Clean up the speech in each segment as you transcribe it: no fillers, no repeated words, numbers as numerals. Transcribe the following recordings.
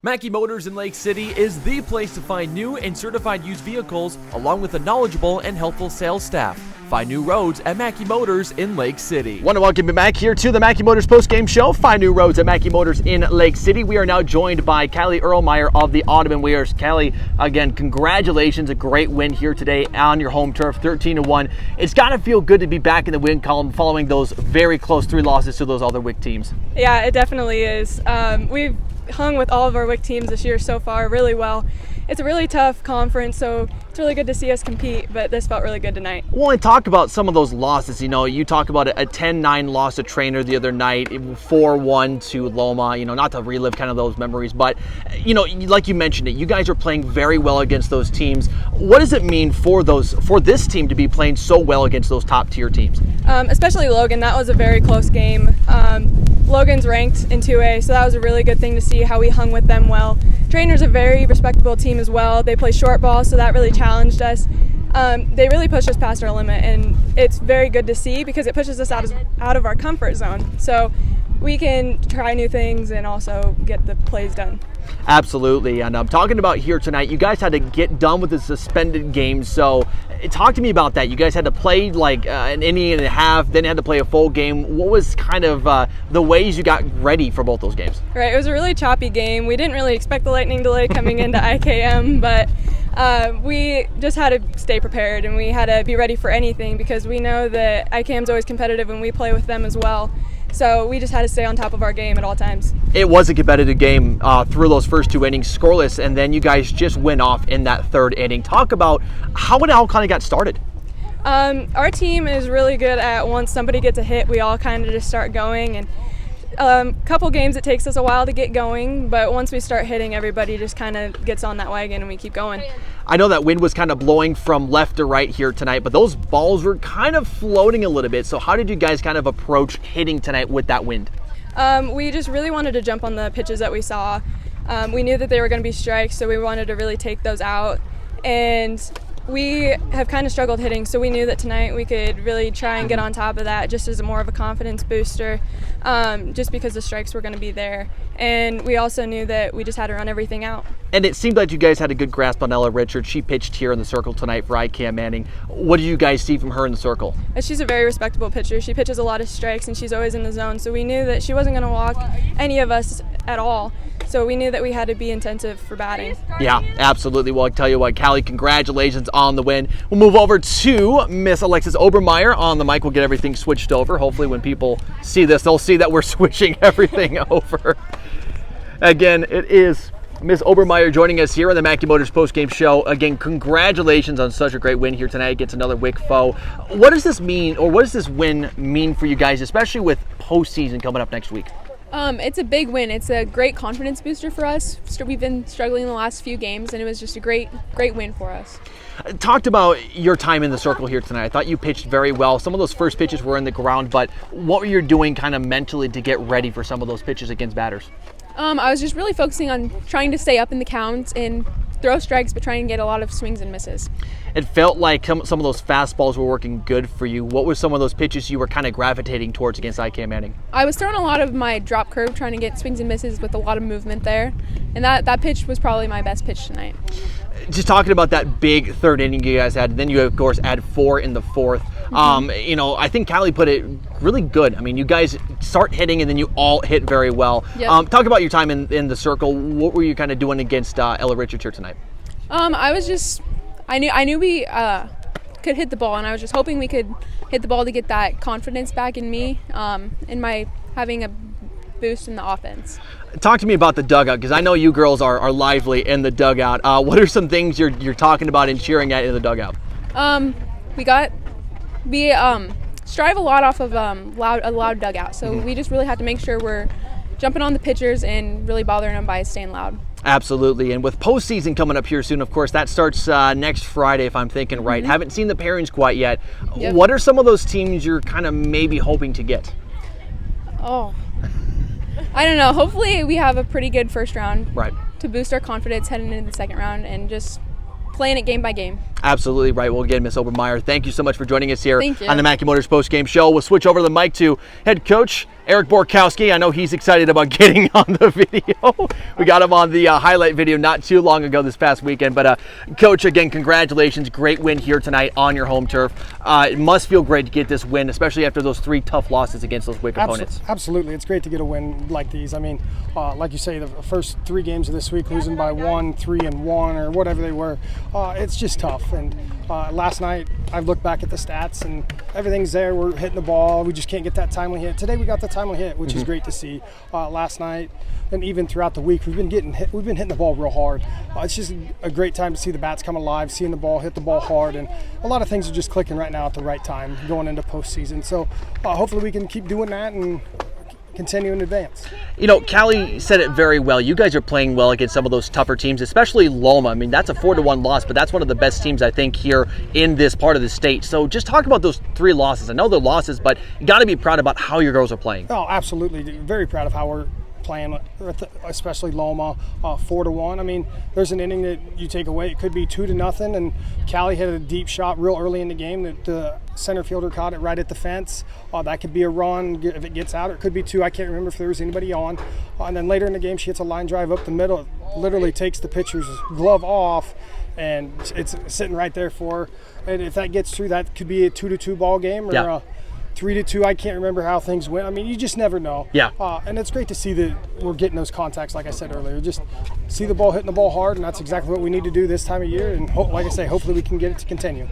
Mackey Motors in Lake City is the place to find new and certified used vehicles, along with a knowledgeable and helpful sales staff. Find new roads at Mackey Motors in Lake City. Want to welcome you back here to the Mackey Motors post-game show. Find new roads at Mackey Motors in Lake City. We are now joined by Callie Irlmeier of the Audubon Warriors. Callie, again, congratulations. A great win here today on your home turf, 13-1. It's got to feel good to be back in the win column following those very close 3 losses to those other WIC teams. Yeah, it definitely is. We've hung with all of our WIC teams this year so far really well. It's a really tough conference, so it's really good to see us compete, but this felt really good tonight. Well, and talk about some of those losses. You talk about a 10-9 loss to Trainer the other night, 4-1 to Loma, not to relive kind of those memories, but, like you mentioned it, you guys are playing very well against those teams. What does it mean for this team to be playing so well against those top-tier teams? Especially Logan. That was a very close game. Logan's ranked in 2A, so that was a really good thing to see how we hung with them well. Trainer's a very respectable team as well. They play short ball, so that really challenged us. They really pushed us past our limit, and it's very good to see because it pushes us out of our comfort zone. So we can try new things and also get the plays done. Absolutely, and I'm talking about here tonight, you guys had to get done with the suspended game, so talk to me about that. You guys had to play like an inning and a half, then had to play a full game. What was kind of the ways you got ready for both those games? Right, it was a really choppy game. We didn't really expect the lightning delay coming into IKM, but we just had to stay prepared and we had to be ready for anything because we know that IKM's always competitive and we play with them as well. So we just had to stay on top of our game at all times. It was a competitive game through those first 2 innings, scoreless, and then you guys just went off in that 3rd inning. Talk about how it all kind of got started. Our team is really good at once somebody gets a hit, we all kind of just start going. And couple games it takes us a while to get going, but once we start hitting, everybody just kind of gets on that wagon and we keep going. I know that wind was kind of blowing from left to right here tonight, but those balls were kind of floating a little bit. So how did you guys kind of approach hitting tonight with that wind? We just really wanted to jump on the pitches that we saw. We knew that they were going to be strikes, so we wanted to really take those out. And we have kind of struggled hitting, so we knew that tonight we could really try and get on top of that just as more of a confidence booster, just because the strikes were going to be there. And we also knew that we just had to run everything out. And it seemed like you guys had a good grasp on Ella Richards. She pitched here in the circle tonight for IKM Manning. What do you guys see from her in the circle? She's a very respectable pitcher. She pitches a lot of strikes and she's always in the zone, so we knew that she wasn't going to walk any of us at all. So we knew that we had to be intensive for batting. Yeah, absolutely. Well, I tell you what, Callie, congratulations on the win. We'll move over to Miss Alexis Obermeier on the mic. We'll get everything switched over. Hopefully when people see this, they'll see that we're switching everything over. Again, it is Miss Obermeier joining us here on the Mackey Motors postgame show. Again, congratulations on such a great win here tonight against another WIC foe. What does this mean, or what does this win mean for you guys, especially with postseason coming up next week? It's a big win. It's a great confidence booster for us. We've been struggling the last few games, and it was just a great win for us. Talked about your time in the circle here tonight. I thought you pitched very well. Some of those first pitches were in the ground, but what were you doing kind of mentally to get ready for some of those pitches against batters? I was just really focusing on trying to stay up in the count and throw strikes, but trying to get a lot of swings and misses. It felt like some of those fastballs were working good for you. What were some of those pitches you were kind of gravitating towards against IKM Manning? I was throwing a lot of my drop curve, trying to get swings and misses with a lot of movement there. And that pitch was probably my best pitch tonight. Just talking about that big 3rd inning you guys had, then you of course add 4 in the 4th. I think Callie put it really good. I mean, you guys start hitting and then you all hit very well. Yep. Talk about your time in the circle. What were you kind of doing against Ella Richards here tonight? I knew we could hit the ball, and I was just hoping we could hit the ball to get that confidence back in me, in my having a boost in the offense. Talk to me about the dugout, because I know you girls are lively in the dugout. What are some things you're talking about and cheering at in the dugout? We strive a lot off of a loud dugout, so we just really have to make sure we're jumping on the pitchers and really bothering them by staying loud. Absolutely, and with postseason coming up here soon, of course, that starts next Friday, if I'm thinking right. Haven't seen the pairings quite yet. Yep. What are some of those teams you're kind of maybe hoping to get? Oh, I don't know. Hopefully we have a pretty good first round to boost our confidence heading into the second round and just playing it game by game. Absolutely right. Well, again, Miss Obermeier, thank you so much for joining us here Thank you. on the Mackey Motors post-game show. We'll switch over the mic to head coach Eric Borkowski. I know he's excited about getting on the video. We got him on the highlight video not too long ago this past weekend. But Coach, again, congratulations. Great win here tonight on your home turf. It must feel great to get this win, especially after those 3 tough losses against those weak opponents. Absolutely. It's great to get a win like these. I mean, like you say, the first 3 games of this week, losing by 1, 3, and 1, or whatever they were, it's just tough. And last night, I looked back at the stats, and everything's there. We're hitting the ball. We just can't get that timely hit. Today, we got the timely hit, which is great to see. Last night, and even throughout the week, we've been hitting the ball real hard. It's just a great time to see the bats come alive, seeing the ball, hit the ball hard, and a lot of things are just clicking right now at the right time going into postseason. So hopefully we can keep doing that and continue in advance. You know, Callie said it very well. You guys are playing well against some of those tougher teams, especially Loma. I mean, that's a 4-1 loss, but that's one of the best teams, I think, here in this part of the state. So just talk about those 3 losses. I know they're losses, but you got to be proud about how your girls are playing. Oh, absolutely. Very proud of how we're playing, especially Loma, 4-1. I mean, there's an inning that you take away. It could be 2-0, and Callie hit a deep shot real early in the game that the center fielder caught it right at the fence. That could be a run if it gets out. It could be 2. I can't remember if there was anybody on. And then later in the game, she hits a line drive up the middle. It literally takes the pitcher's glove off, and it's sitting right there for her. And if that gets through, that could be a 2-2 ball game, or yeah. 3-2. I can't remember how things went. I mean, you just never know. Yeah. And it's great to see that we're getting those contacts, like I said earlier. Just see the ball hitting the ball hard, and that's exactly what we need to do this time of year. And like I say, hopefully we can get it to continue.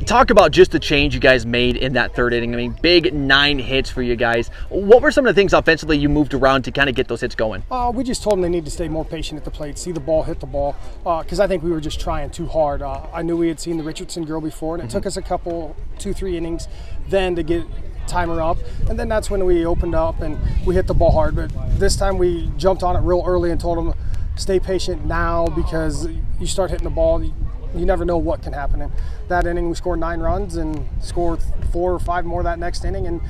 Talk about just the change you guys made in that 3rd inning. I mean, big 9 hits for you guys. What were some of the things offensively you moved around to kind of get those hits going? We just told them they need to stay more patient at the plate, see the ball hit the ball, because I think we were just trying too hard. I knew we had seen the Richardson girl before, and it took us a couple, 2-3 innings then to get timer up, and then that's when we opened up and we hit the ball hard. But this time we jumped on it real early and told them stay patient now, because you start hitting the ball, you never know what can happen. And that inning we scored 9 runs and scored 4 or 5 more that next inning and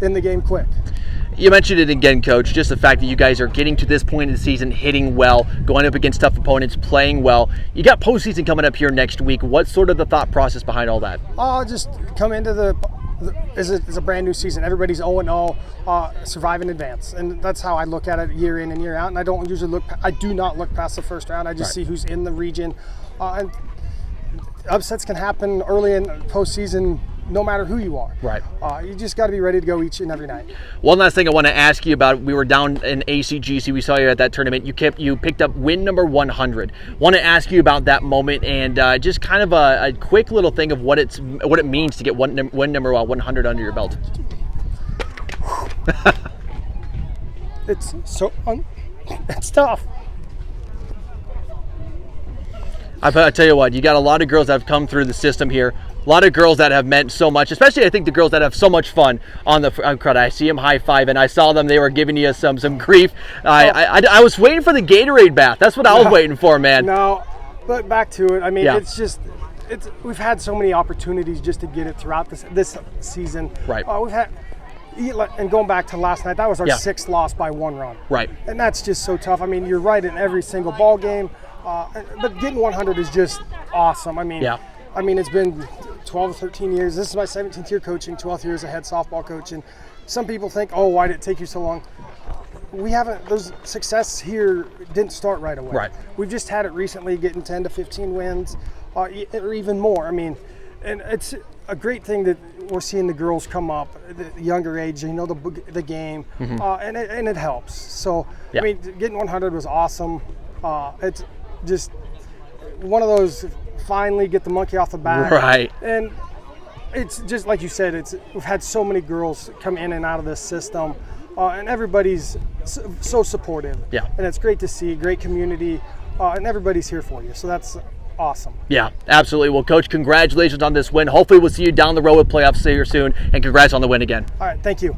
in the game quick. You mentioned it again, Coach, just the fact that you guys are getting to this point in the season, hitting well, going up against tough opponents, playing well. You got postseason coming up here next week. What's sort of the thought process behind all that? Just come into it's a brand new season. Everybody's 0-0, survive in advance, and that's how I look at it year in and year out. And I don't usually I do not look past the first round. I just see who's in the region, and upsets can happen early in postseason, no matter who you are. Right. You just got to be ready to go each and every night. One last thing I want to ask you about. We were down in ACGC. We saw you at that tournament. You picked up win number 100. Want to ask you about that moment and just kind of a quick little thing of what it means to get win number 100 under your belt. It's so it's tough. I tell you what, you got a lot of girls that have come through the system here. A lot of girls that have meant so much, especially I think the girls that have so much fun on the crowd. I see them high-five, and I saw them. They were giving you some grief. I was waiting for the Gatorade bath. That's what I was waiting for, man. No, but back to it. I mean, Yeah. we've had so many opportunities just to get it throughout this season. Right. We've had, and going back to last night, that was our Yeah. 6th loss by 1 run. Right. And that's just so tough. I mean, you're right in every single ball game, but getting 100 is just awesome. I mean, Yeah. It's been 12 or 13 years. This is my 17th year coaching, 12th year as a head softball coach. And some people think, oh, why did it take you so long? Those success here didn't start right away. Right. We've just had it recently, getting 10 to 15 wins, or even more. I mean, and it's a great thing that we're seeing the girls come up at the younger age, the game, and it helps. So, Yeah. I mean, getting 100 was awesome. It's just one of those, finally get the monkey off the back. Right. And it's just like you said, we've had so many girls come in and out of this system, and everybody's so supportive. Yeah. And it's great to see, great community, and everybody's here for you. So that's awesome. Yeah, absolutely. Well, Coach, congratulations on this win. Hopefully we'll see you down the road with playoffs here soon, and congrats on the win again. All right, thank you.